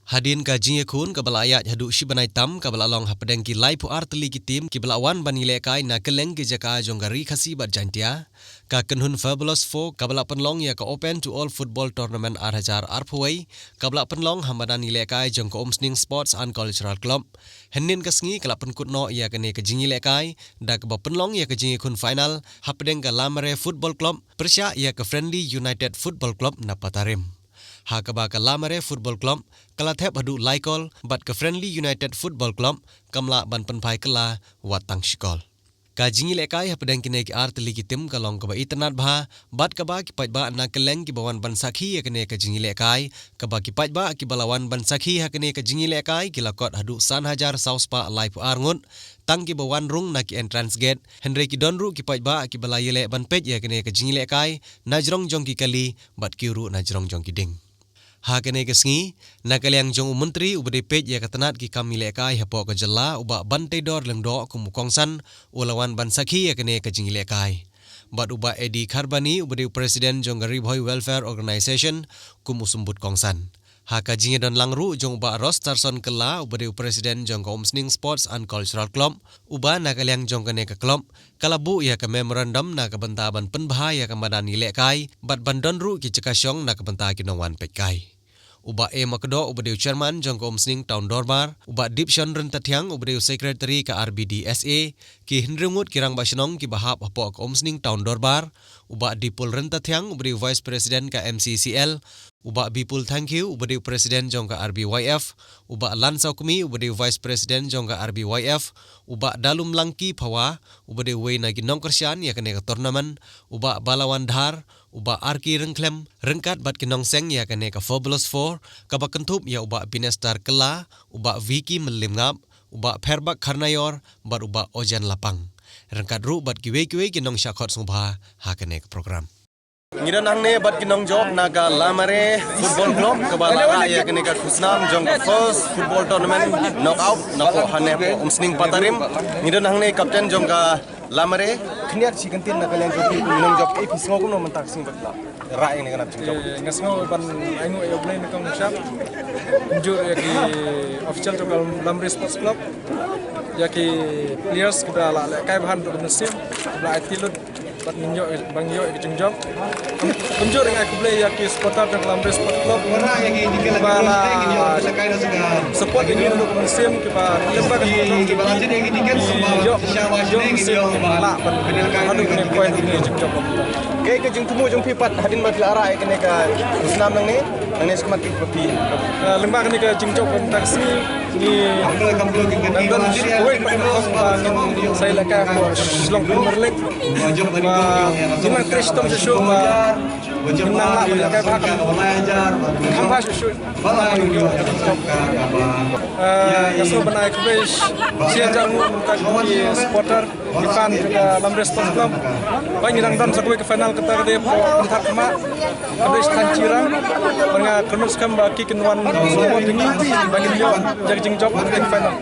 Hadin ka jinge kun ka bala ayat hadu shi banai tam ka bala long hapedeng ki lai pu artli ki tim ki bala wan bani le kai na keleng ki jaka jonggari khasi bat jantia ka kenhun fabulous 4 ka bala penlong ya ka open to all football tournament arhajar arphuai ka bala penlong hamadan le kai jong ka omsning sports and cultural club henin ka sngi ka pen kutno ya ka ne ka jinge le kai da ka ba penlong ya ka jinge kun final hapedeng ka lamare football club persya ya ka friendly united football club na patarim Hakaba ka Lamare Football Club, Kalathep hadu Laikol, bat ka Friendly United Football Club, Kamla ban penpai kala watang shikol. Ka jingi lekai hapedang kine ki artli ki tim kalong ka ba itnat bha, bat ka ba ki pat ba na keleng ki bawan ban sakhi ya kene ka jingi lekai, ka ba ki pat ba ki balawan ban sakhi ha kene ka jingi lekai ki lakot hadu san hajar sauspa live arngut, tang ki bawan rung na ki entrance gate, Henry ki donru ki pat ba ki balayele ban pej ya kene ka jingi lekai, najrong jong ki kali, bat kiru najrong jong ki ding. Hakene kesngi nakaliang jong menteri ubade pej ya katanat ki kamile kai hapo ka jalla uba bante dor lengdo ku mukongsan ulawan ban sakhi ya kene ka jingile kai bat uba edi kharbani ubade presiden jong garib hoi welfare organization ku musumbut kongsan haka jinge don langru jong uba rostarson kala ubade presiden jong ka omsning sports and cultural club uba nakaliang jong kene ka club kalabu ya ka memorandum na ka bantaban penbha ya ka madani le kai bat bandon ru ki cekasyong na ka banta kinongwan pej kai Uba E Makdo ubadeu chairman jong komsning town Dorbar, uba Dipshon Rentatiang ubadeu secretary ka RBDSA, ki Hindrungut kirang basinong ki bahap hapo komsning town Dorbar, uba Dipul Rentatiang ubadeu vice president ka MCCL, uba Bipul Thank you ubadeu president jong ka RBYF, uba Lansau Kumi ubadeu vice president jong ka RBYF, uba Dalum Langki Phawa ubadeu wei na ginong kersyan ya kene ka tournament, uba Balawan Dhar uba Arki Rengklem rengkat bat kinong seng ya kene ka Fabulous 4 ka bakentup ya uba Binestar Kela uba Vicky Melimngap uba Perbak Karnayor bat uba Ojan Lapang rengkat ru bat kiwe kinong syakot sungba ha kene ka program Ngidan angne bat kinong job naga Lamare Football Club ka bala ya kene ka kusnam jong ka first football tournament knockout nako hane po umsning patarim ngidan angne kapten jong ka Lamare khniat sikantin na kalian job minong job e pisngo kuno mentak sing batla ra ing kana job ngasngo ban aingo e oblay na kong shop njur ya ki official to Lamare Sports Club ya ki players kita la kai bahan do nasim la tilud bat ninyo bang yo ke jong job kunjur ngai ku play ya ki supporter to Lamare Sports Club ora yang indikasi bala sakai na segar support ini untuk nasim ki ba lemba ki bala sini yang indikasi yo la ban hadu ni point ni jong job ke jong tumu jong pipat hadin mat ara ke ne ka usnam nang ni nang ni skemat ki papi lemba ni ka jong job taksi ni nanggal woi saya laka Selong Premier League Jumlah Kristom sesuatu Menang lah berlakai bahkan Kampas sesuatu Kasih benaik kebis Sian jamu Mengkaji supporter Ifan juga Lamare Sports Club Banyak yang dan sakui ke final kita ke pentar kemak Kebis Tancirang Dengan kenus kan bagi kenuan semua tinggi Bagi dia jadi jengjob ke final